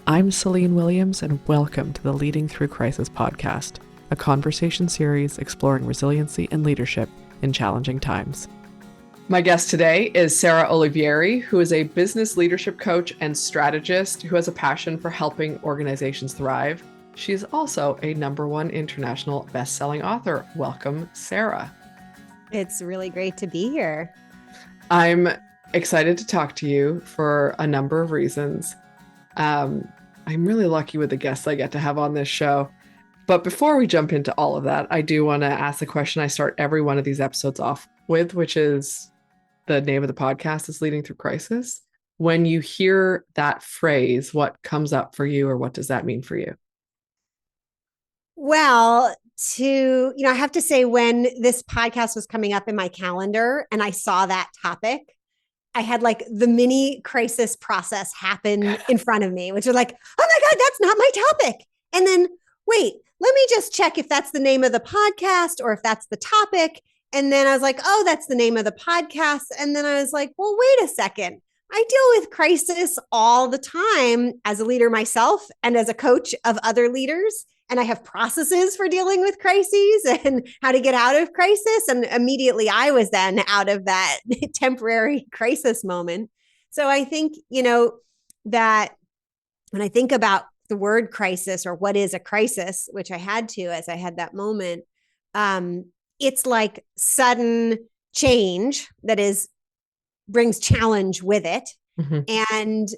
I'm Celine Williams, and welcome to the Leading Through Crisis podcast, a conversation series exploring resiliency and leadership in challenging times. My guest today is Sarah Olivieri, who is a business leadership coach and strategist who has a passion for helping organizations thrive. She is also a #1 international best-selling author. Welcome, Sarah. It's really great to be here. I'm excited to talk to you for a number of reasons. I'm really lucky with the guests I get to have on this show. But before we jump into all of that, I do want to ask the question I start every one of these episodes off with, which is the name of the podcast is Leading Through Crisis. When you hear that phrase, what comes up for you, or what does that mean for you? Well, I have to say, when this podcast was coming up in my calendar and I saw that topic, I had like the mini crisis process happen in front of me, which was like, oh my God, that's not my topic. And then, wait, let me just check if that's the name of the podcast or if that's the topic. And then I was like, oh, that's the name of the podcast. And then I was like, well, wait a second. I deal with crisis all the time as a leader myself and as a coach of other leaders. And I have processes for dealing with crises and how to get out of crisis. And immediately I was then out of that temporary crisis moment. So I think, that when I think about the word crisis or what is a crisis, which I had to, as I had that moment, it's like sudden change that brings challenge with it. Mm-hmm. And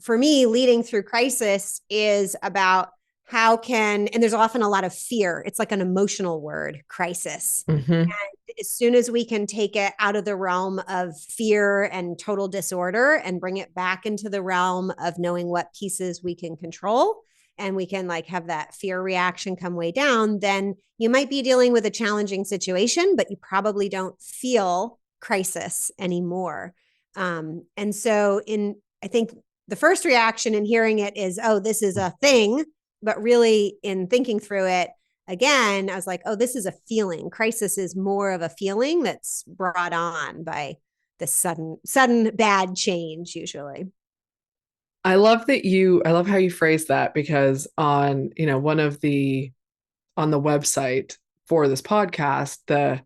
for me, leading through crisis is about and there's often a lot of fear. It's like an emotional word, crisis. Mm-hmm. And as soon as we can take it out of the realm of fear and total disorder and bring it back into the realm of knowing what pieces we can control, and we can like have that fear reaction come way down, then you might be dealing with a challenging situation, but you probably don't feel crisis anymore. And so I think the first reaction in hearing it is, oh, this is a thing. But really, in thinking through it again, I was like, oh, this is a feeling. Crisis is more of a feeling that's brought on by the sudden bad change, usually. I love how you phrase that, because on the website for this podcast, the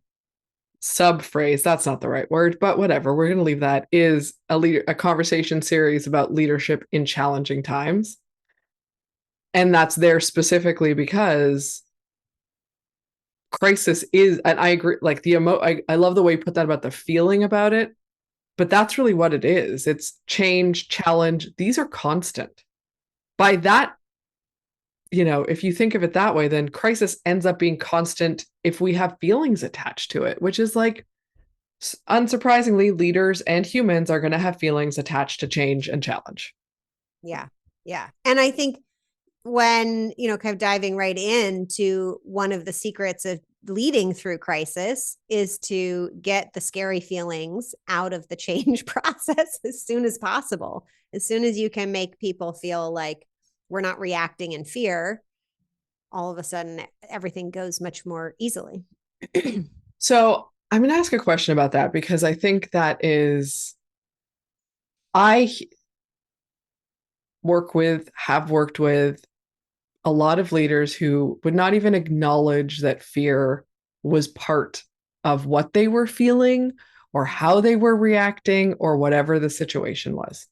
sub phrase, that's not the right word, but whatever, we're going to leave that, is a conversation series about leadership in challenging times. And that's there specifically because crisis is, and I agree, like I love the way you put that about the feeling about it, but that's really what it is. It's change, challenge. These are constant. By that, if you think of it that way, then crisis ends up being constant if we have feelings attached to it, which is like, unsurprisingly, leaders and humans are going to have feelings attached to change and challenge. Yeah. Yeah. And I think when, kind of diving right into one of the secrets of leading through crisis is to get the scary feelings out of the change process as soon as possible. As soon as you can make people feel like we're not reacting in fear, all of a sudden everything goes much more easily. So I'm going to ask a question about that, because I think I have worked with a lot of leaders who would not even acknowledge that fear was part of what they were feeling or how they were reacting or whatever the situation was.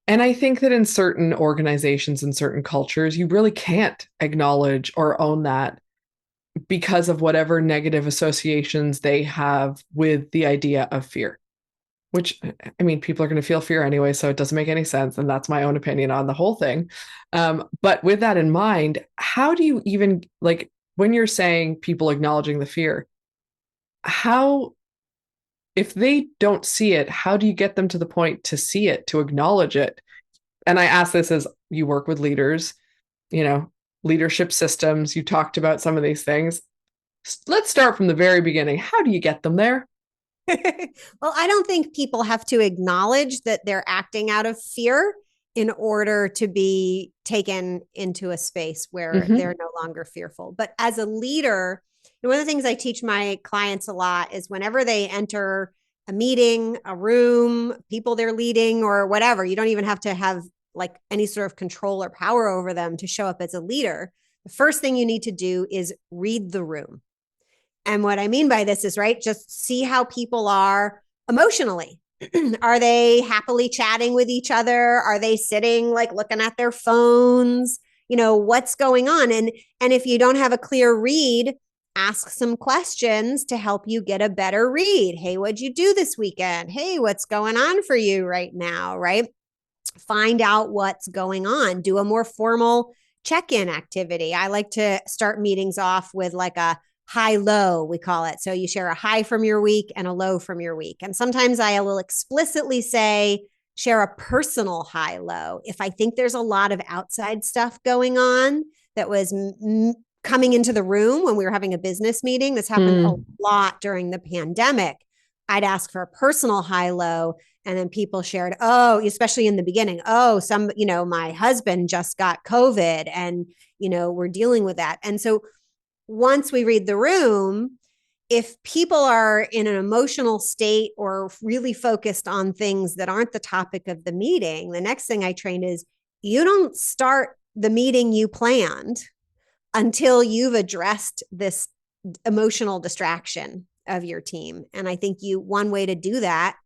And I think that in certain organizations and certain cultures, you really can't acknowledge or own that because of whatever negative associations they have with the idea of fear. Which, I mean, people are going to feel fear anyway, so it doesn't make any sense. And that's my own opinion on the whole thing. But with that in mind, how do you even, like, when you're saying people acknowledging the fear, if they don't see it, how do you get them to the point to see it, to acknowledge it? And I ask this as you work with leaders, leadership systems, you talked about some of these things. Let's start from the very beginning. How do you get them there? Well, I don't think people have to acknowledge that they're acting out of fear in order to be taken into a space where they're no longer fearful. But as a leader, one of the things I teach my clients a lot is whenever they enter a meeting, a room, people they're leading or whatever, you don't even have to have like any sort of control or power over them to show up as a leader, the first thing you need to do is read the room. And what I mean by this is, right, just see how people are emotionally. Are they happily chatting with each other? Are they sitting like looking at their phones? What's going on? And if you don't have a clear read, ask some questions to help you get a better read. Hey, what'd you do this weekend? Hey, what's going on for you right now? Right? Find out what's going on. Do a more formal check-in activity. I like to start meetings off with like a high-low, we call it. So you share a high from your week and a low from your week. And sometimes I will explicitly say, share a personal high-low. If I think there's a lot of outside stuff going on that was coming into the room when we were having a business meeting, this happened a lot during the pandemic, I'd ask for a personal high-low. And then people shared, oh, especially in the beginning, oh, my husband just got COVID and, we're dealing with that. And so once we read the room, if people are in an emotional state or really focused on things that aren't the topic of the meeting, the next thing I trained is you don't start the meeting you planned until you've addressed this emotional distraction of your team. And I think one way to do that,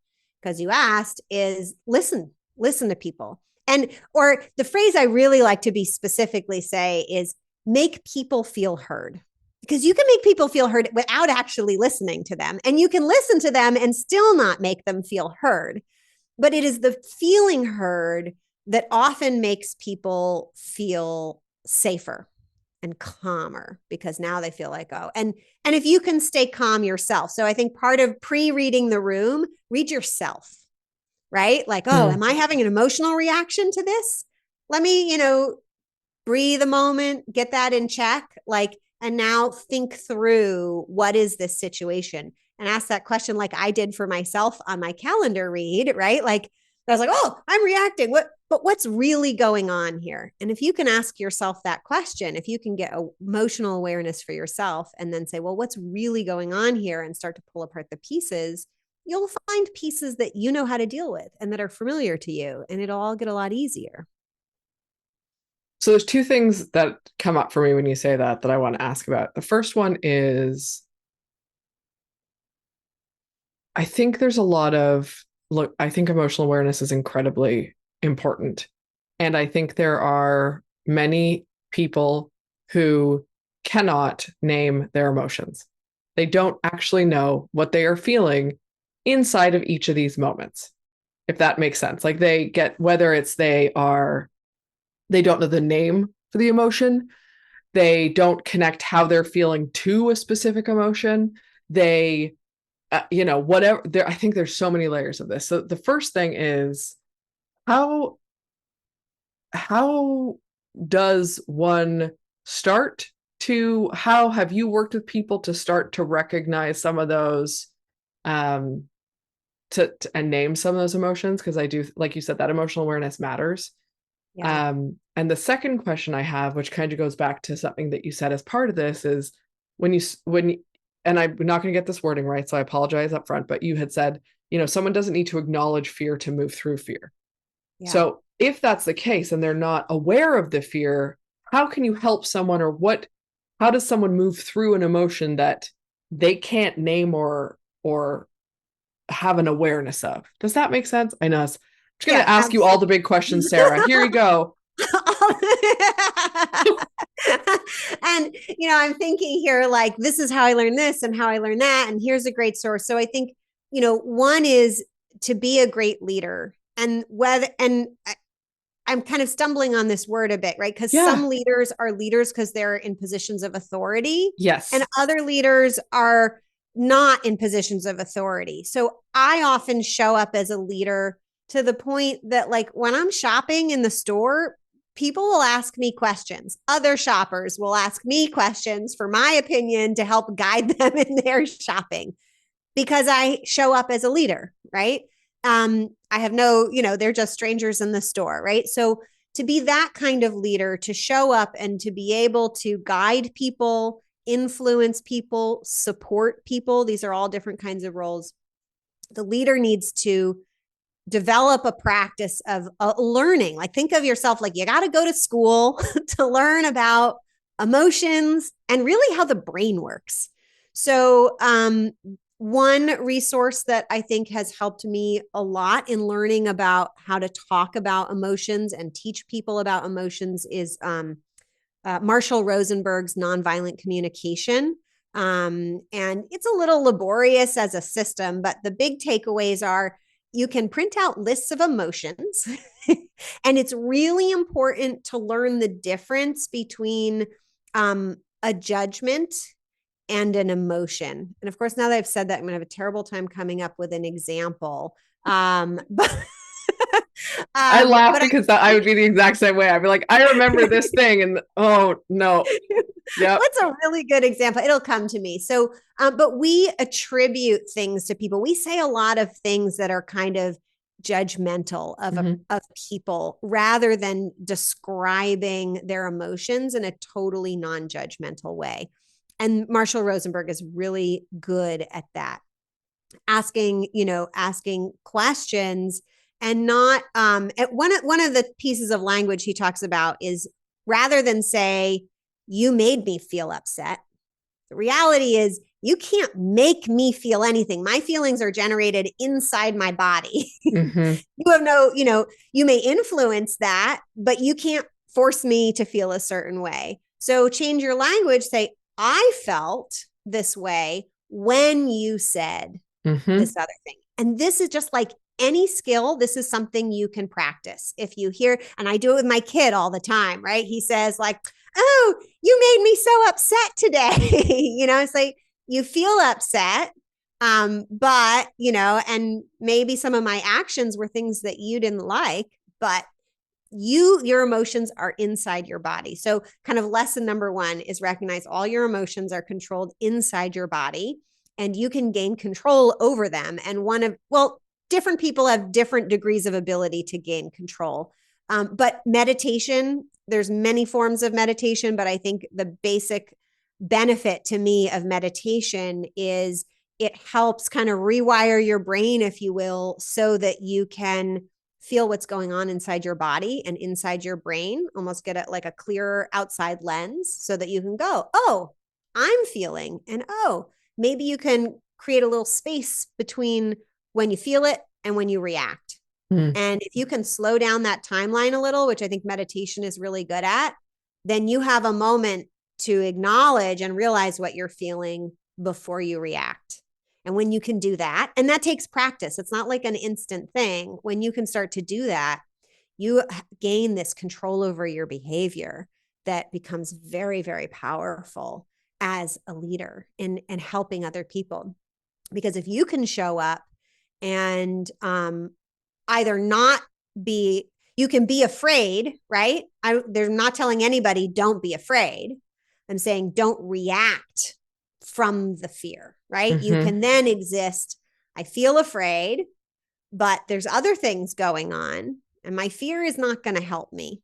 because you asked, is listen to people. Or the phrase I really like to be specifically say is make people feel heard, because you can make people feel heard without actually listening to them. And you can listen to them and still not make them feel heard. But it is the feeling heard that often makes people feel safer and calmer, because now they feel like, oh, and if you can stay calm yourself. So I think part of pre-reading the room, read yourself, right? Like, oh, am I having an emotional reaction to this? Let me, breathe a moment, get that in check. Like, and now think through, what is this situation? And ask that question like I did for myself on my calendar read, right? Like I was like, oh, I'm reacting. But what's really going on here? And if you can ask yourself that question, if you can get emotional awareness for yourself and then say, well, what's really going on here, and start to pull apart the pieces, you'll find pieces that you know how to deal with and that are familiar to you, and it'll all get a lot easier. So there's two things that come up for me when you say that I want to ask about. The first one is, I think there's a lot of, look, I think emotional awareness is incredibly important. And I think there are many people who cannot name their emotions. They don't actually know what they are feeling inside of each of these moments, if that makes sense. Like they get, whether it's they don't know the name for the emotion, they don't connect how they're feeling to a specific emotion, they whatever. I think there's so many layers of this. So the first thing is, how does one start to, how have you worked with people to start to recognize some of those, and name some of those emotions? Because I do, like you said, that emotional awareness matters. Yeah. And the second question I have, which kind of goes back to something that you said as part of this, is when and I'm not going to get this wording right, so I apologize up front, but you had said, someone doesn't need to acknowledge fear to move through fear. Yeah. So if that's the case and they're not aware of the fear, how can you help someone, or how does someone move through an emotion that they can't name or have an awareness of? Does that make sense? I know. I'm just going to ask you all the big questions, Sarah. Here you go. And I'm thinking here, like, this is how I learned this and how I learned that, and here's a great source. So I think one is to be a great leader, and I'm kind of stumbling on this word a bit, right? Because some leaders are leaders because they're in positions of authority, yes, and other leaders are not in positions of authority. So I often show up as a leader to the point that, like, when I'm shopping in the store, people will ask me questions. Other shoppers will ask me questions for my opinion to help guide them in their shopping, because I show up as a leader, right? I have they're just strangers in the store, right? So to be that kind of leader, to show up and to be able to guide people, influence people, support people, these are all different kinds of roles. The leader needs to develop a practice of learning. Like, think of yourself like you got to go to school to learn about emotions and really how the brain works. So, one resource that I think has helped me a lot in learning about how to talk about emotions and teach people about emotions is Marshall Rosenberg's Nonviolent Communication. And it's a little laborious as a system, but the big takeaways are you can print out lists of emotions. And it's really important to learn the difference between a judgment and an emotion. And of course, now that I've said that, I'm going to have a terrible time coming up with an example. But I laugh but because I would be the exact same way. I'd be like, I remember this thing, and oh no, yep. What's a really good example? It'll come to me. So, but we attribute things to people. We say a lot of things that are kind of judgmental of people rather than describing their emotions in a totally non-judgmental way. And Marshall Rosenberg is really good at that. Asking questions and not one of the pieces of language he talks about is rather than say, you made me feel upset. The reality is you can't make me feel anything. My feelings are generated inside my body. You have you may influence that, but you can't force me to feel a certain way. So change your language. Say, I felt this way when you said this other thing. And this is just like any skill. This is something you can practice. If you hear, and I do it with my kid all the time, right? He says like, oh, you made me so upset today. It's like you feel upset. But, and maybe some of my actions were things that you didn't like, but your emotions are inside your body. So kind of lesson number one is recognize all your emotions are controlled inside your body and you can gain control over them. And different people have different degrees of ability to gain control. But meditation, there's many forms of meditation, but I think the basic benefit to me of meditation is it helps kind of rewire your brain, if you will, so that you can feel what's going on inside your body and inside your brain, almost get like a clearer outside lens so that you can go, oh, I'm feeling, and oh, maybe you can create a little space between when you feel it and when you react. And if you can slow down that timeline a little, which I think meditation is really good at, then you have a moment to acknowledge and realize what you're feeling before you react. And when you can do that, and that takes practice, it's not like an instant thing. When you can start to do that, you gain this control over your behavior that becomes very, very powerful as a leader in helping other people. Because if you can show up and either not be, you can be afraid, right? They're not telling anybody, don't be afraid. I'm saying don't react from the fear, right? You can then exist. I feel afraid, but there's other things going on and my fear is not going to help me,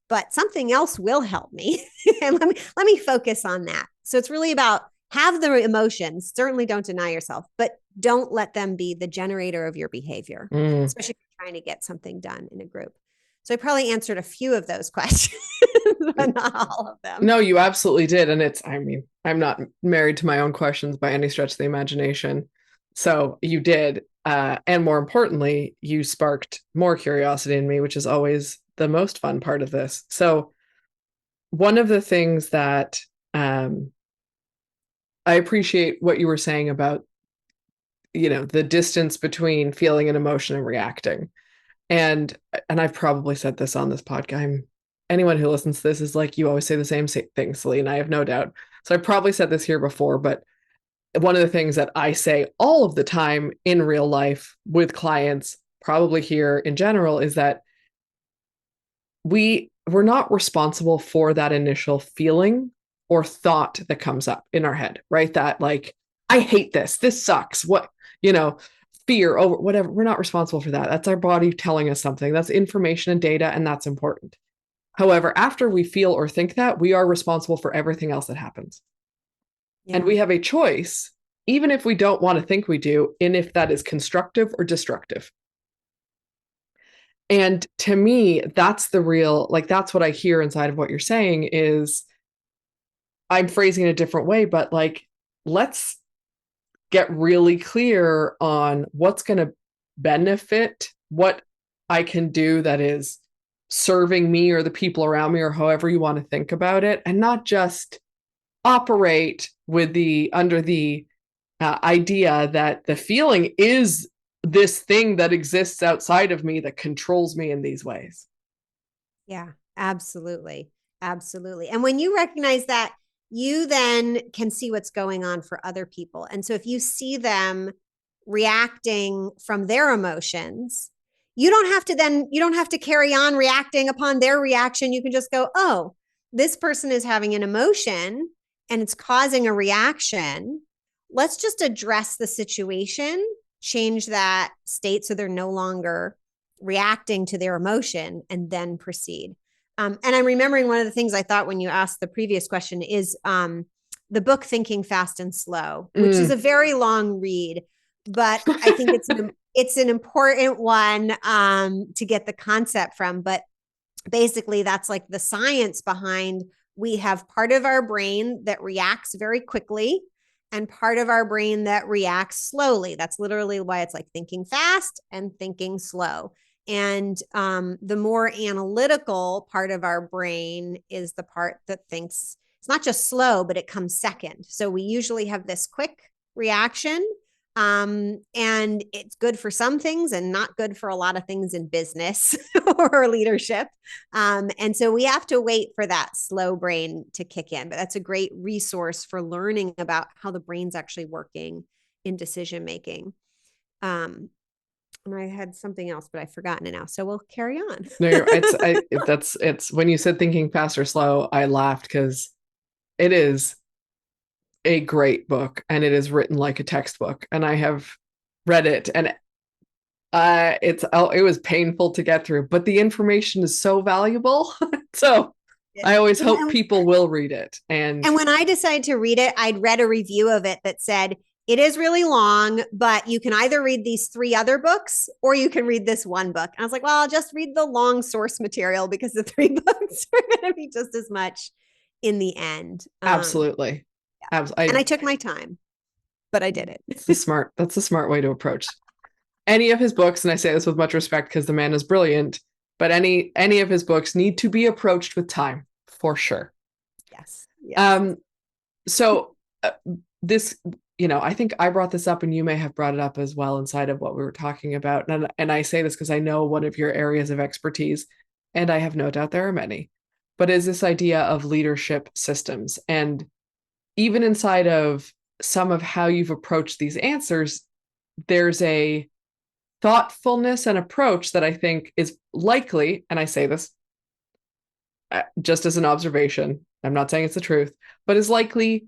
but something else will help me. And let me focus on that. So it's really about have the emotions, certainly don't deny yourself, but don't let them be the generator of your behavior, especially if you're trying to get something done in a group. So I probably answered a few of those questions, but not all of them. No, you absolutely did. And I'm not married to my own questions by any stretch of the imagination. So you did. And more importantly, you sparked more curiosity in me, which is always the most fun part of this. So one of the things that I appreciate what you were saying about, the distance between feeling an emotion and reacting. And I've probably said this on this podcast. Anyone who listens to this is like, you always say the same thing, Celine, I have no doubt. So I probably said this here before, but one of the things that I say all of the time in real life with clients, probably here in general, is that we're not responsible for that initial feeling or thought that comes up in our head, right? That like, I hate this. This sucks. Fear over whatever. We're not responsible for that. That's our body telling us something. That's information and data, and that's important. However, after we feel or think that, we are responsible for everything else that happens. Yeah. And we have a choice, even if we don't want to think we do, in if that is constructive or destructive. And to me, that's the real, like, that's what I hear inside of what you're saying is I'm phrasing it a different way, but like, let's get really clear on what's going to benefit, what I can do that is serving me or the people around me or however you want to think about it, and not just operate with the under the idea that the feeling is this thing that exists outside of me that controls me in these ways. Yeah, absolutely. Absolutely. And when you recognize that, you then can see what's going on for other people. And so if you see them reacting from their emotions, you don't have to carry on reacting upon their reaction. You can just go, oh, this person is having an emotion and it's causing a reaction. Let's just address the situation, change that state so they're no longer reacting to their emotion, and then proceed. And I'm remembering one of the things I thought when you asked the previous question is the book Thinking Fast and Slow, which is a very long read, but I think it's an important one to get the concept from. But basically, that's like the science behind, we have part of our brain that reacts very quickly and part of our brain that reacts slowly. That's literally why it's like thinking fast and thinking slow. And the more analytical part of our brain is the part that thinks, it's not just slow, but it comes second. So we usually have this quick reaction. And it's good for some things and not good for a lot of things in business or leadership. And so we have to wait for that slow brain to kick in. But that's a great resource for learning about how the brain's actually working in decision making. And I had something else, but I've forgotten it now. So we'll carry on. No, it's when you said thinking fast or slow, I laughed because it is a great book and it is written like a textbook. And I have read it, and it was painful to get through, but the information is so valuable. So I always hope people will read it. And when I decided to read it, I'd read a review of it that said, it is really long, but you can either read these 3 other books or you can read this one book. And I was like, well, I'll just read the long source material because the 3 books are going to be just as much in the end. Absolutely. Yeah. And I took my time, but I did it. That's a smart way to approach any of his books. And I say this with much respect because the man is brilliant, but any of his books need to be approached with time for sure. Yes. Yes. So this, I think I brought this up and you may have brought it up as well inside of what we were talking about. And I say this because I know one of your areas of expertise, and I have no doubt there are many, but is this idea of leadership systems. And even inside of some of how you've approached these answers, there's a thoughtfulness and approach that I think is likely, and I say this just as an observation, I'm not saying it's the truth, but is likely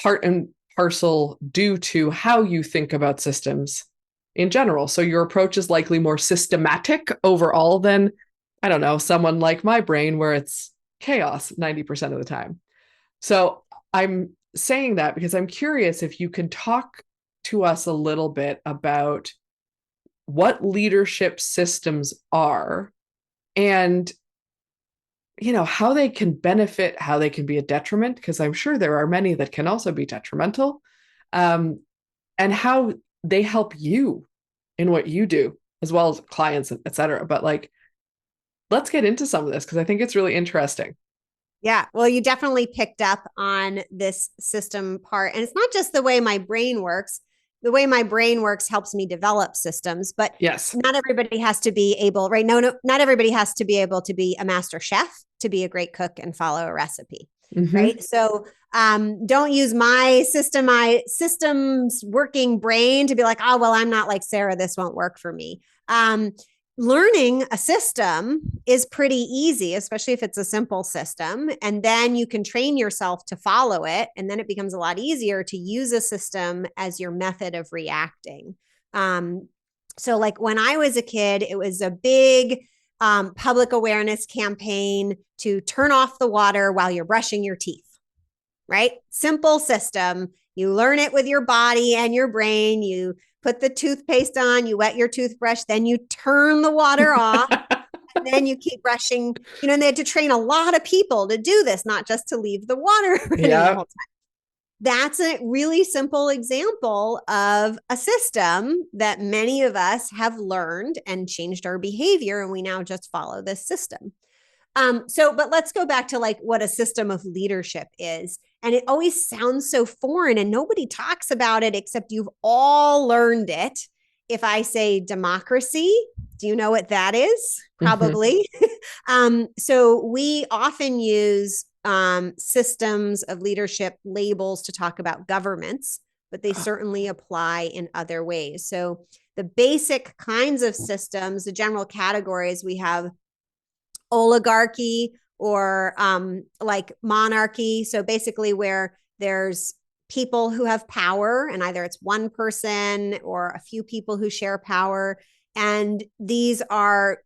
part and parcel due to how you think about systems in general. So your approach is likely more systematic overall than, I don't know, someone like my brain where it's chaos 90% of the time. So I'm saying that because I'm curious if you can talk to us a little bit about what leadership systems are and how they can benefit, how they can be a detriment, because I'm sure there are many that can also be detrimental, and how they help you in what you do, as well as clients, et cetera. But let's get into some of this because I think it's really interesting. Yeah. Well, you definitely picked up on this system part. And it's not just the way my brain works. The way my brain works helps me develop systems, but yes, not everybody has to be able, right? No, not everybody has to be able to be a master chef to be a great cook and follow a recipe. Mm-hmm. Right. So don't use my systems working brain to be like, oh, well, I'm not like Sarah. This won't work for me. Learning a system is pretty easy, especially if it's a simple system. And then you can train yourself to follow it. And then it becomes a lot easier to use a system as your method of reacting. So like when I was a kid, it was a big public awareness campaign to turn off the water while you're brushing your teeth, right? Simple system. You learn it with your body and your brain. You put the toothpaste on, you wet your toothbrush, then you turn the water off. And then you keep brushing, and they had to train a lot of people to do this, not just to leave the water running the Yeah. whole time. That's a really simple example of a system that many of us have learned and changed our behavior, and we now just follow this system. But let's go back to like what a system of leadership is. And it always sounds so foreign and nobody talks about it except you've all learned it. If I say democracy, do you know what that is? Mm-hmm. Probably. So we often use systems of leadership labels to talk about governments, but they certainly apply in other ways. So the basic kinds of systems, the general categories, we have oligarchy or like monarchy. So basically, where there's people who have power, and either it's one person or a few people who share power. And these are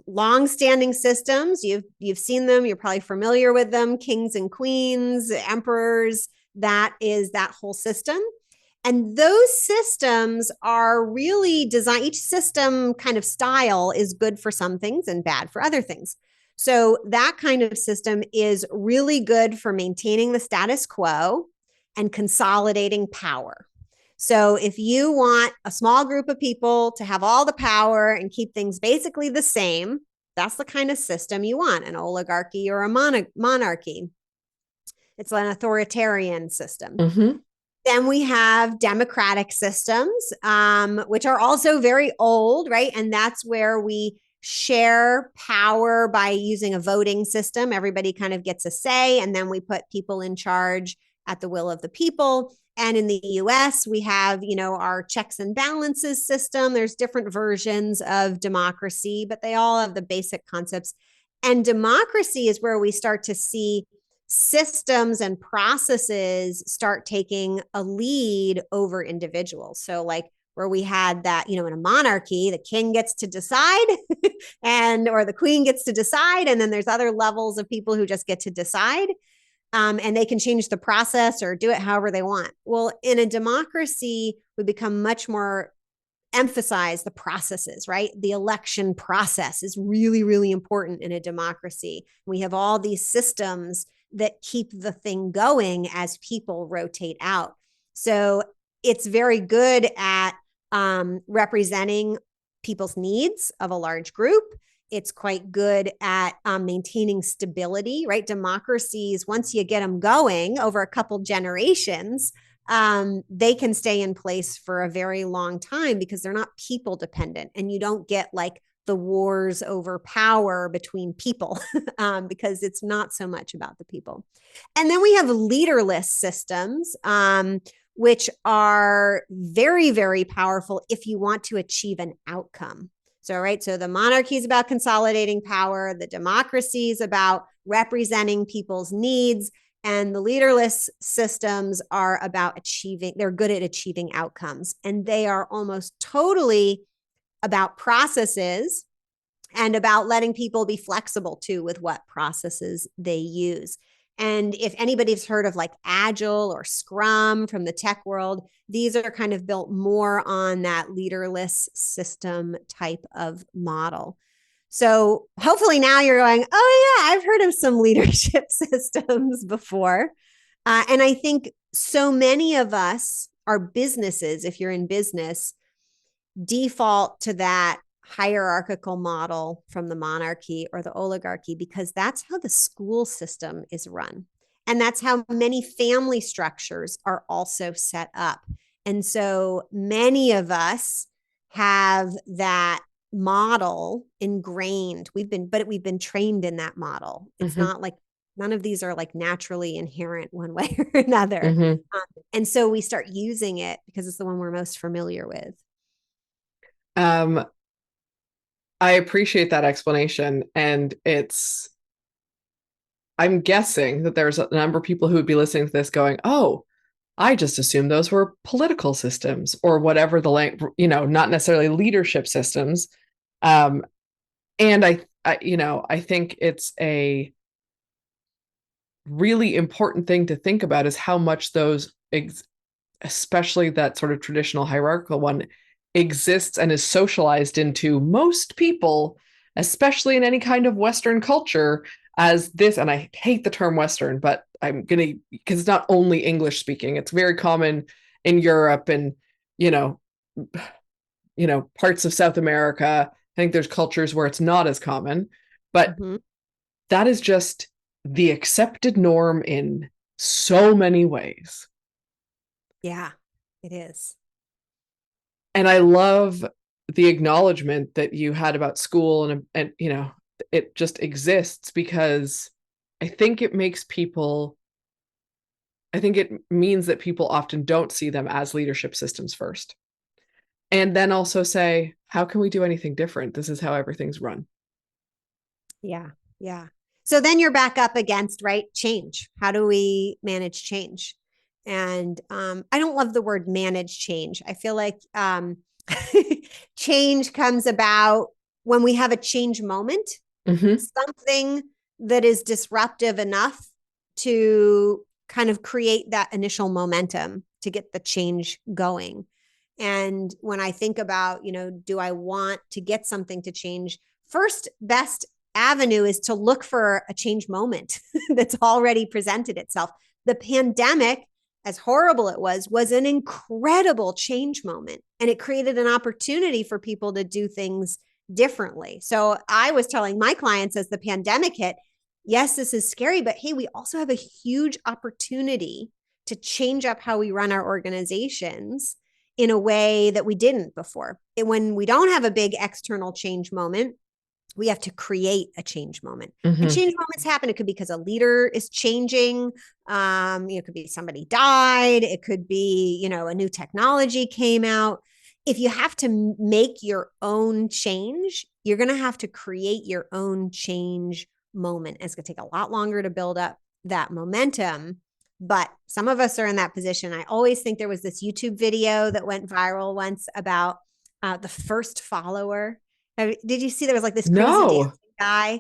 long-standing systems. You've seen them. You're probably familiar with them. Kings and queens, emperors. That is that whole system. And those systems are really designed, each system kind of style is good for some things and bad for other things. So that kind of system is really good for maintaining the status quo and consolidating power. So if you want a small group of people to have all the power and keep things basically the same, that's the kind of system you want, an oligarchy or a monarchy. It's an authoritarian system. Mm-hmm. Then we have democratic systems, which are also very old, right? And that's where we share power by using a voting system. Everybody kind of gets a say, and then we put people in charge at the will of the people. And in the US, we have, our checks and balances system. There's different versions of democracy, but they all have the basic concepts. And democracy is where we start to see systems and processes start taking a lead over individuals. So like where we had that, in a monarchy, the king gets to decide or the queen gets to decide. And then there's other levels of people who just get to decide. And they can change the process or do it however they want. Well, in a democracy, we become much more emphasize the processes, right? The election process is really, really important in a democracy. We have all these systems that keep the thing going as people rotate out. So it's very good at representing people's needs of a large group. It's quite good at maintaining stability, right? Democracies, once you get them going over a couple generations, they can stay in place for a very long time because they're not people dependent, and you don't get like the wars over power between people because it's not so much about the people. And then we have leaderless systems, which are very, very powerful if you want to achieve an outcome. So, right. So the monarchy is about consolidating power. The democracy is about representing people's needs. And the leaderless systems are about they're good at achieving outcomes. And they are almost totally about processes and about letting people be flexible too with what processes they use. And if anybody's heard of like Agile or Scrum from the tech world, these are kind of built more on that leaderless system type of model. So hopefully now you're going, oh yeah, I've heard of some leadership systems before. And I think so many of us, our businesses, if you're in business, default to that hierarchical model from the monarchy or the oligarchy because that's how the school system is run. And that's how many family structures are also set up. And so many of us have that model ingrained. We've been trained in that model. It's Mm-hmm. not like none of these are like naturally inherent one way or another. Mm-hmm. And so we start using it because it's the one we're most familiar with. Um, I appreciate that explanation. And I'm guessing that there's a number of people who would be listening to this going, oh, I just assumed those were political systems or whatever not necessarily leadership systems. Um, and I think it's a really important thing to think about is how much those, especially that sort of traditional hierarchical one, exists and is socialized into most people especially in any kind of Western culture, as this, and I hate the term Western, but I'm going to, because it's not only English speaking, it's very common in Europe and, you know, parts of South America. I think there's cultures where it's not as common, but Mm-hmm. that is just the accepted norm in so many ways. Yeah, it is. And I love the acknowledgement that you had about school and it just exists because I think it makes people I think it means that people often don't see them as leadership systems first. And then also say, how can we do anything different? This is how everything's run. Yeah. Yeah. So then you're back up against, right? Change. How do we manage change? And I don't love the word manage change. I feel like change comes about when we have a change moment, Mm-hmm. something that is disruptive enough to kind of create that initial momentum to get the change going. And when I think about, do I want to get something to change? First best avenue is to look for a change moment that's already presented itself. The pandemic, as horrible it was an incredible change moment. And it created an opportunity for people to do things differently. So I was telling my clients as the pandemic hit, yes, this is scary, but hey, we also have a huge opportunity to change up how we run our organizations in a way that we didn't before. And when we don't have a big external change moment, we have to create a change moment. And Mm-hmm. change moments happen. It could be because a leader is changing. It could be somebody died. It could be, a new technology came out. If you have to make your own change, you're going to have to create your own change moment. And it's going to take a lot longer to build up that momentum. But some of us are in that position. I always think there was this YouTube video that went viral once about the first follower. Did you see there was like this crazy dancing No. guy?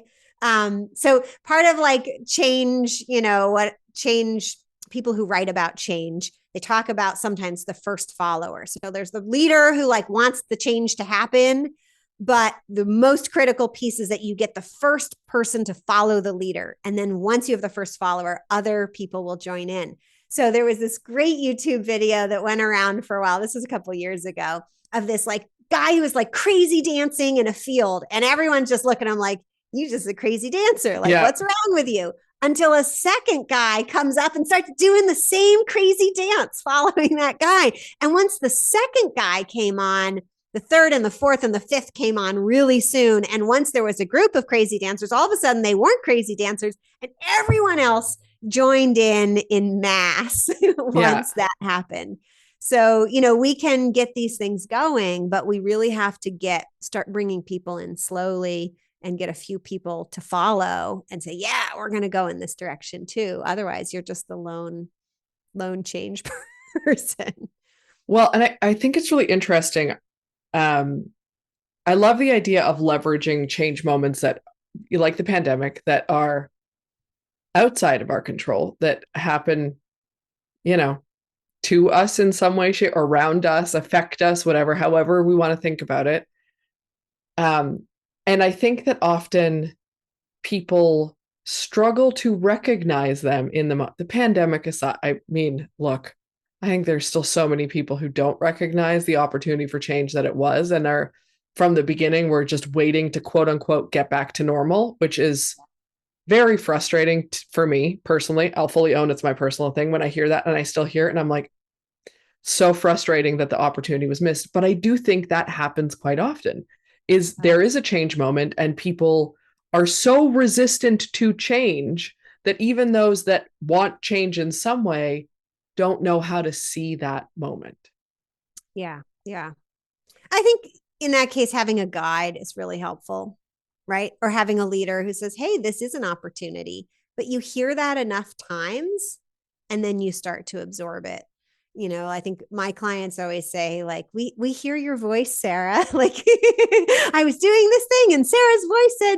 So part of like change, what change people who write about change, they talk about sometimes the first follower. So there's the leader who like wants the change to happen, but the most critical piece is that you get the first person to follow the leader. And then once you have the first follower, other people will join in. So there was this great YouTube video that went around for a while. This was a couple years ago of this like guy who was like crazy dancing in a field. And everyone's just looking at him like, you just a crazy dancer. Like, Yeah. what's wrong with you? Until a second guy comes up and starts doing the same crazy dance following that guy. And once the second guy came on, the third and the fourth and the fifth came on really soon. And once there was a group of crazy dancers, all of a sudden they weren't crazy dancers and everyone else joined in mass Yeah. once that happened. So, we can get these things going, but we really have to start bringing people in slowly and get a few people to follow and say, yeah, we're going to go in this direction too. Otherwise, you're just the lone change person. Well, and I think it's really interesting. Um, I love the idea of leveraging change moments that, like the pandemic, that are outside of our control, that happen, you know, to us in some way, shape, or around us, affect us, whatever, however we want to think about it. Um, and I think that often people struggle to recognize them in the pandemic aside. I mean, look, I think there's still so many people who don't recognize the opportunity for change that it was and are from the beginning we're just waiting to quote unquote get back to normal, which is very frustrating for me personally. I'll fully own it's my personal thing when I hear that, and I still hear it and I'm like, so frustrating that the opportunity was missed. But I do think that happens quite often. Is there is a change moment and people are so resistant to change that even those that want change in some way don't know how to see that moment. Yeah. Yeah. I think in that case, having a guide is really helpful, right? Or having a leader who says, hey, this is an opportunity. But you hear that enough times and then you start to absorb it. I think my clients always say, like, we hear your voice, Sarah. Like, I was doing this thing and Sarah's voice said,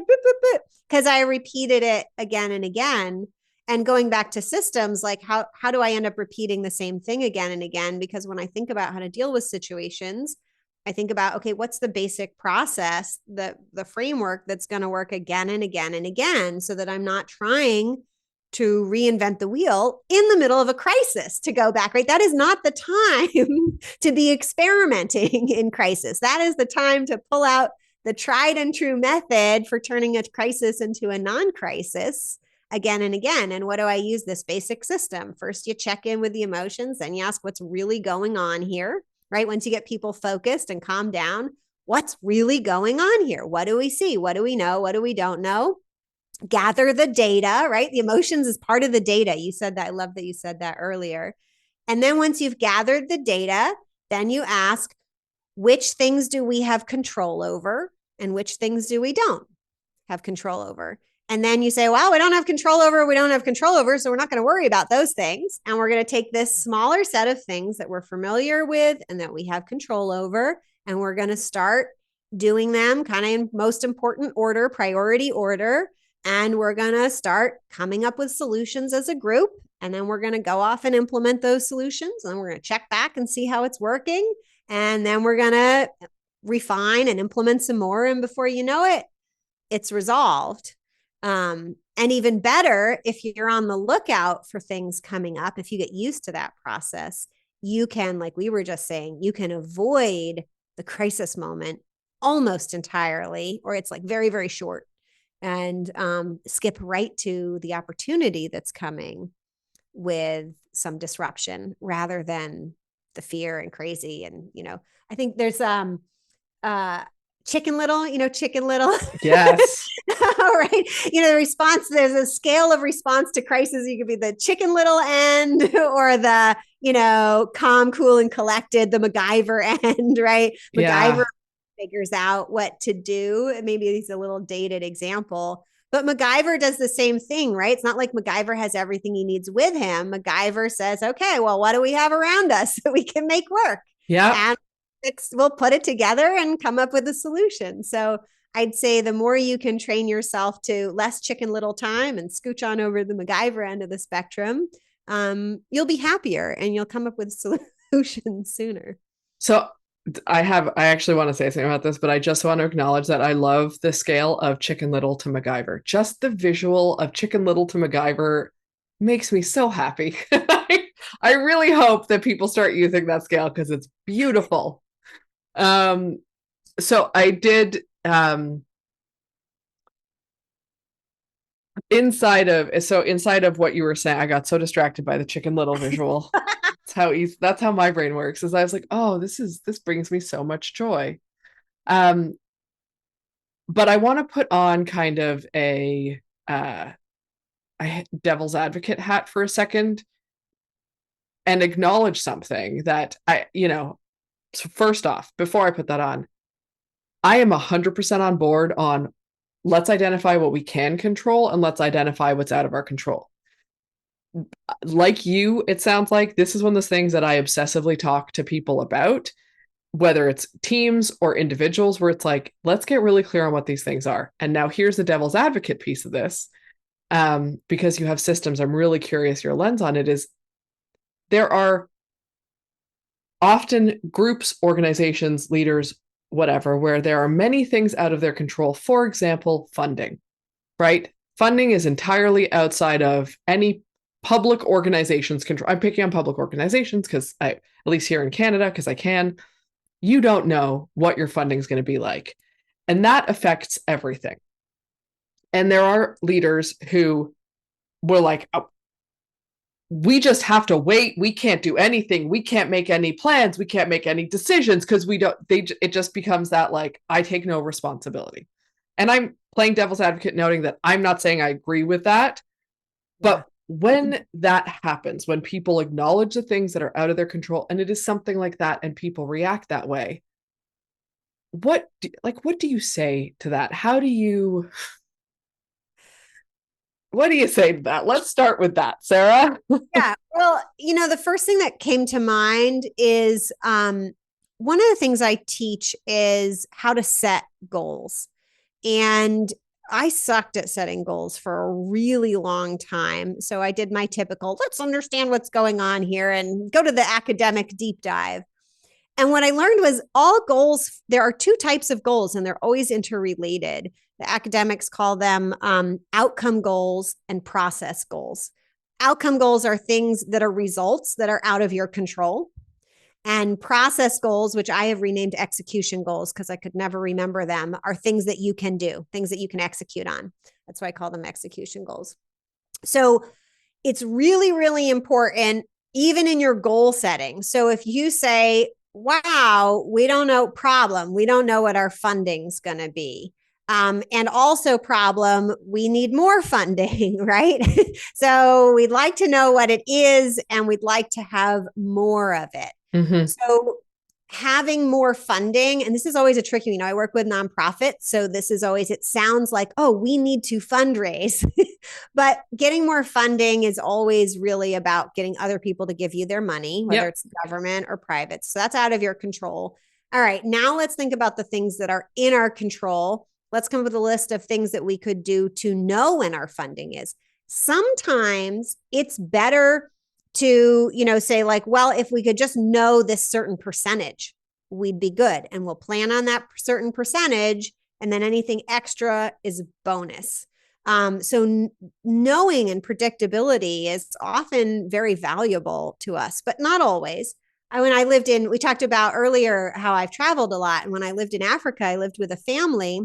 because I repeated it again and again. And going back to systems, like how do I end up repeating the same thing again and again? Because when I think about how to deal with situations, I think about, okay, what's the basic process, the framework that's going to work again and again and again, so that I'm not trying to reinvent the wheel in the middle of a crisis to go back, right? That is not the time to be experimenting in crisis. That is the time to pull out the tried and true method for turning a crisis into a non-crisis again and again. And what do I use? This basic system. First, you check in with the emotions, then you ask what's really going on here, right? Once you get people focused and calm down, what's really going on here? What do we see? What do we know? What do we don't know? Gather the data, right? The emotions is part of the data. You said that. I love that you said that earlier. And then once you've gathered the data, then you ask, which things do we have control over and which things do we don't have control over? And then you say, well, we don't have control over, so we're not going to worry about those things. And we're going to take this smaller set of things that we're familiar with and that we have control over, and we're going to start doing them kind of in most important order, priority order. And we're going to start coming up with solutions as a group. And then we're going to go off and implement those solutions. And we're going to check back and see how it's working. And then we're going to refine and implement some more. And before you know it, it's resolved. And even better, if you're on the lookout for things coming up, if you get used to that process, you can, like we were just saying, you can avoid the crisis moment almost entirely, or it's like very, very short, and skip right to the opportunity that's coming with some disruption rather than the fear and crazy. And, I think there's Chicken Little, Chicken Little. Yes. All right. The response, there's a scale of response to crisis. You could be the Chicken Little end or the, calm, cool, and collected, the MacGyver end, right? Yeah. MacGyver figures out what to do. Maybe it's a little dated example, but MacGyver does the same thing, right? It's not like MacGyver has everything he needs with him. MacGyver says, okay, well, what do we have around us that we can make work? Yeah. And we'll put it together and come up with a solution. So I'd say the more you can train yourself to less Chicken Little time and scooch on over the MacGyver end of the spectrum, you'll be happier and you'll come up with solutions sooner. So I actually want to say something about this, but I just want to acknowledge that I love the scale of Chicken Little to MacGyver. Just the visual of Chicken Little to MacGyver makes me so happy. I really hope that people start using that scale because it's beautiful. So I did inside of what you were saying, I got so distracted by the Chicken Little visual. That's how my brain works. Is I was like, oh, this brings me so much joy. But I want to put on kind of a devil's advocate hat for a second and acknowledge something that so first off, before I put that on, I am 100% on board on let's identify what we can control and let's identify what's out of our control. Like you, it sounds like this is one of those things that I obsessively talk to people about, whether it's teams or individuals, where it's like, let's get really clear on what these things are. And now here's the devil's advocate piece of this. Because you have systems, I'm really curious your lens on it is there are often groups, organizations, leaders, whatever, where there are many things out of their control. For example, funding, right? Funding is entirely outside of any public organization's control. I'm picking on public organizations because at least here in Canada, because I can, you don't know what your funding is going to be like. And that affects everything. And there are leaders who were like, oh, we just have to wait. We can't do anything. We can't make any plans. We can't make any decisions because it just becomes that like, I take no responsibility. And I'm playing devil's advocate, noting that I'm not saying I agree with that. But when that happens, when people acknowledge the things that are out of their control, and it is something like that, and people react that way, what do you say to that? What do you say to that? Let's start with that, Sarah. Yeah. Well, the first thing that came to mind is one of the things I teach is how to set goals. And I sucked at setting goals for a really long time. So I did my typical, let's understand what's going on here and go to the academic deep dive. And what I learned was all goals, there are two types of goals and they're always interrelated. The academics call them outcome goals and process goals. Outcome goals are things that are results that are out of your control. And process goals, which I have renamed execution goals because I could never remember them, are things that you can do, things that you can execute on. That's why I call them execution goals. So it's really, really important, even in your goal setting. So if you say, wow, we don't know, problem, we don't know what our funding's going to be. And also problem, we need more funding, right? So we'd like to know what it is and we'd like to have more of it. Mm-hmm. So having more funding, and this is always a tricky, I work with nonprofits. So this is always, it sounds like, oh, we need to fundraise, but getting more funding is always really about getting other people to give you their money, whether it's government or private. So that's out of your control. All right, now let's think about the things that are in our control. Let's come up with a list of things that we could do to know when our funding is. Sometimes it's better to, say like, well, if we could just know this certain percentage, we'd be good. And we'll plan on that certain percentage. And then anything extra is a bonus. So knowing and predictability is often very valuable to us, but not always. We talked about earlier how I've traveled a lot. And when I lived in Africa, I lived with a family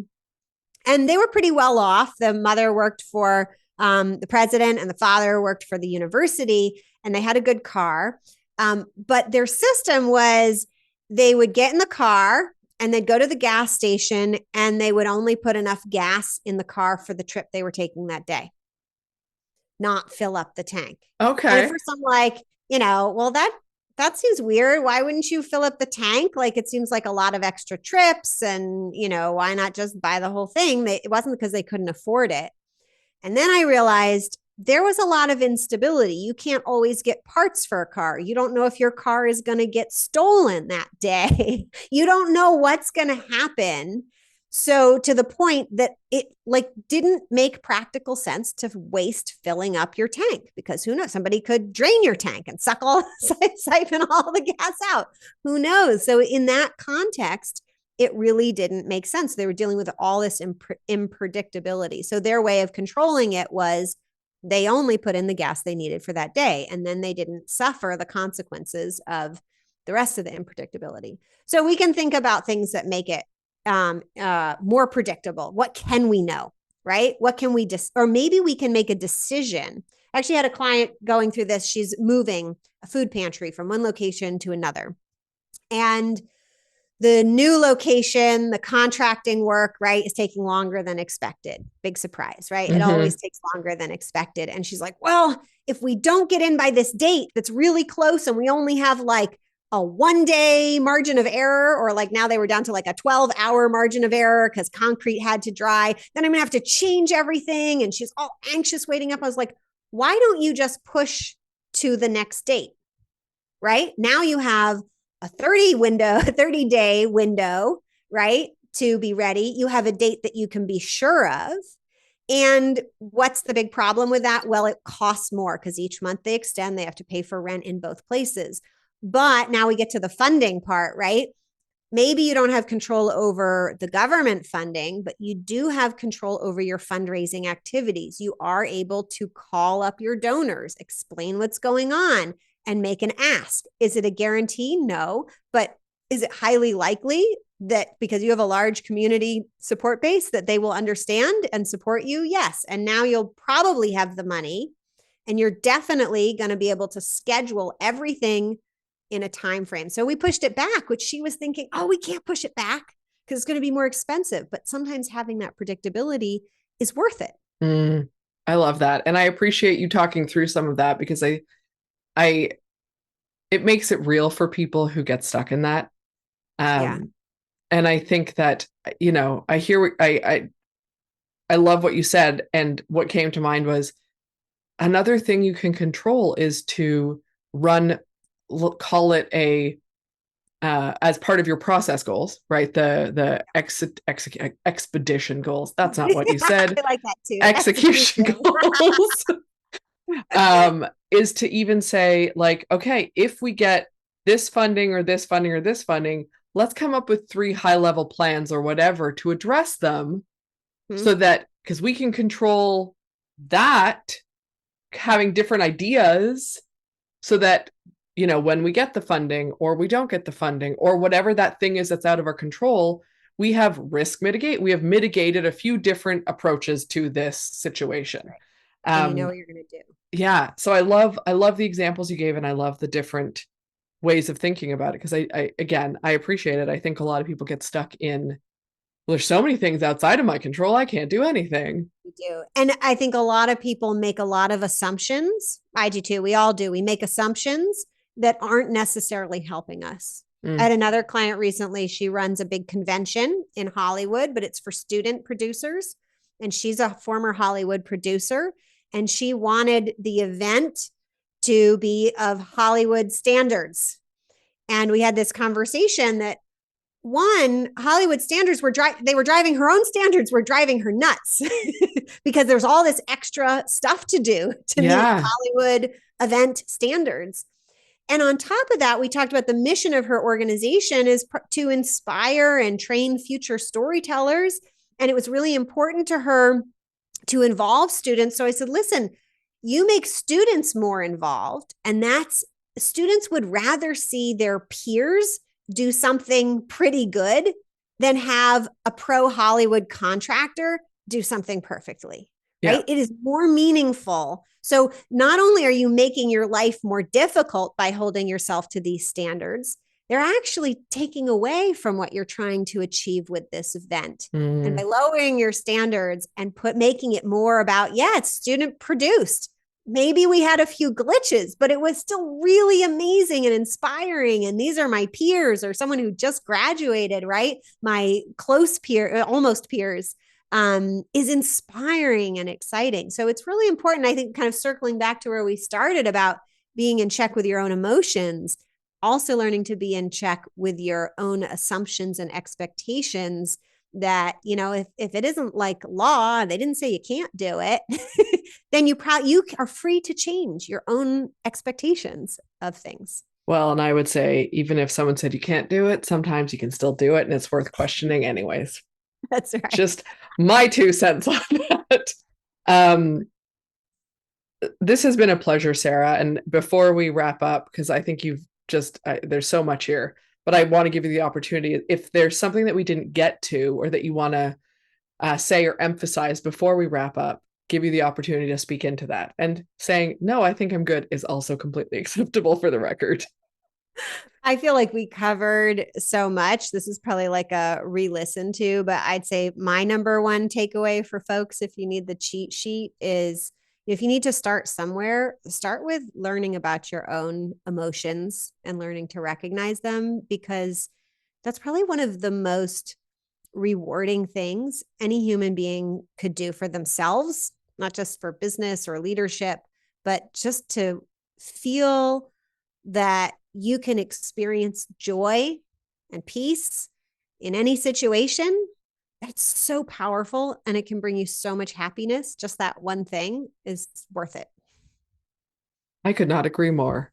and they were pretty well off. The mother worked for the president and the father worked for the university, and they had a good car. But their system was they would get in the car and they'd go to the gas station and they would only put enough gas in the car for the trip they were taking that day, not fill up the tank. Okay. And at first I'm like, well, that seems weird. Why wouldn't you fill up the tank? Like, it seems like a lot of extra trips and, why not just buy the whole thing? It wasn't because they couldn't afford it. And then I realized there was a lot of instability. You can't always get parts for a car. You don't know if your car is going to get stolen that day. You don't know what's going to happen. So to the point that it didn't make practical sense to waste filling up your tank, because who knows, somebody could drain your tank and siphon all the gas out. Who knows? So in that context, it really didn't make sense. They were dealing with all this unpredictability. So their way of controlling it was they only put in the gas they needed for that day. And then they didn't suffer the consequences of the rest of the unpredictability. So we can think about things that make it more predictable. What can we know, right? What can we or maybe we can make a decision. I actually had a client going through this. She's moving a food pantry from one location to another. And the new location, the contracting work, right, is taking longer than expected. Big surprise, right? Mm-hmm. It always takes longer than expected. And she's like, well, if we don't get in by this date that's really close and we only have like a 1 day margin of error, or like now they were down to like a 12-hour margin of error because concrete had to dry, then I'm gonna have to change everything. And she's all anxious waiting up. I was like, why don't you just push to the next date, right? Now you have a 30-day window, right, to be ready. You have a date that you can be sure of. And what's the big problem with that? Well, it costs more because each month they extend, they have to pay for rent in both places. But now we get to the funding part, right? Maybe you don't have control over the government funding, but you do have control over your fundraising activities. You are able to call up your donors, explain what's going on, and make an ask. Is it a guarantee? No. But is it highly likely that because you have a large community support base that they will understand and support you? Yes. And now you'll probably have the money and you're definitely going to be able to schedule everything in a time frame. So we pushed it back, which she was thinking, oh, we can't push it back because it's going to be more expensive. But sometimes having that predictability is worth it. I love that. And I appreciate you talking through some of that because it makes it real for people who get stuck in that. And I think that, I love what you said. And what came to mind was another thing you can control is to call it as part of your process goals, right? The expedition goals. That's not what you said. I like that too. Execution goals. Is to even say like, okay, if we get this funding or this funding or this funding. Let's come up with 3 high-level plans or whatever to address them, so that, because we can control that, having different ideas, so that, when we get the funding or we don't get the funding or whatever that thing is that's out of our control, we have we have mitigated a few different approaches to this situation. Right. And you know what you're going to do. Yeah. So I love the examples you gave, and I love the different ways of thinking about it, because I appreciate it. I think a lot of people get stuck in, well, there's so many things outside of my control, I can't do anything. We do. And I think a lot of people make a lot of assumptions. I do too. We all do. We make assumptions that aren't necessarily helping us. I had another client recently. She runs a big convention in Hollywood, but it's for student producers. And she's a former Hollywood producer. And she wanted the event to be of Hollywood standards. And we had this conversation that, one, Hollywood standards were driving her own standards, were driving her nuts because there's all this extra stuff to do to meet Hollywood event standards. And on top of that, we talked about the mission of her organization is to inspire and train future storytellers. And it was really important to her to involve students. So I said, listen, you make students more involved, and students would rather see their peers do something pretty good than have a pro Hollywood contractor do something perfectly, right? It is more meaningful. So not only are you making your life more difficult by holding yourself to these standards, they're actually taking away from what you're trying to achieve with this event. And by lowering your standards and making it more about, it's student produced. Maybe we had a few glitches, but it was still really amazing and inspiring. And these are my peers, or someone who just graduated, right? My close peer, almost peers, is inspiring and exciting. So it's really important, I think, kind of circling back to where we started about being in check with your own emotions, also learning to be in check with your own assumptions and expectations, that, if it isn't like law, they didn't say you can't do it, then you are free to change your own expectations of things. Well, and I would say, even if someone said you can't do it, sometimes you can still do it, and it's worth questioning anyways. That's right. Just my 2 cents on that. This has been a pleasure, Sarah. And before we wrap up, because I think there's so much here, but I want to give you the opportunity, if there's something that we didn't get to, or that you want to say or emphasize before we wrap up, give you the opportunity to speak into that. And saying, no, I think I'm good, is also completely acceptable, for the record. I feel like we covered so much. This is probably like a re-listen to, but I'd say my number one takeaway for folks, if you need the cheat sheet, is if you need to start somewhere, start with learning about your own emotions and learning to recognize them, because that's probably one of the most rewarding things any human being could do for themselves, not just for business or leadership, but just to feel that you can experience joy and peace in any situation. That's so powerful, and it can bring you so much happiness. Just that one thing is worth it. I could not agree more.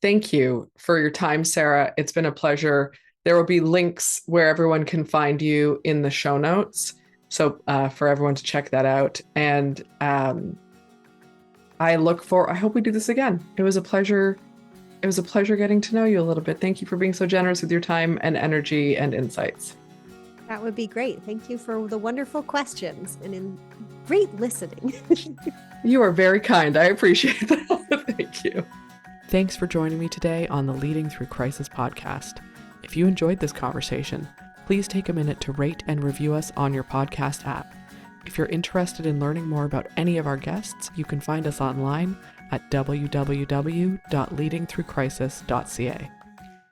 Thank you for your time, Sarah. It's been a pleasure. There will be links where everyone can find you in the show notes, so for everyone to check that out. And I hope we do this again. It was a pleasure. It was a pleasure getting to know you a little bit. Thank you for being so generous with your time and energy and insights. That would be great. Thank you for the wonderful questions and great listening. You are very kind. I appreciate that. Thank you. Thanks for joining me today on the Leading Through Crisis podcast. If you enjoyed this conversation, please take a minute to rate and review us on your podcast app. If you're interested in learning more about any of our guests, you can find us online at www.leadingthroughcrisis.ca.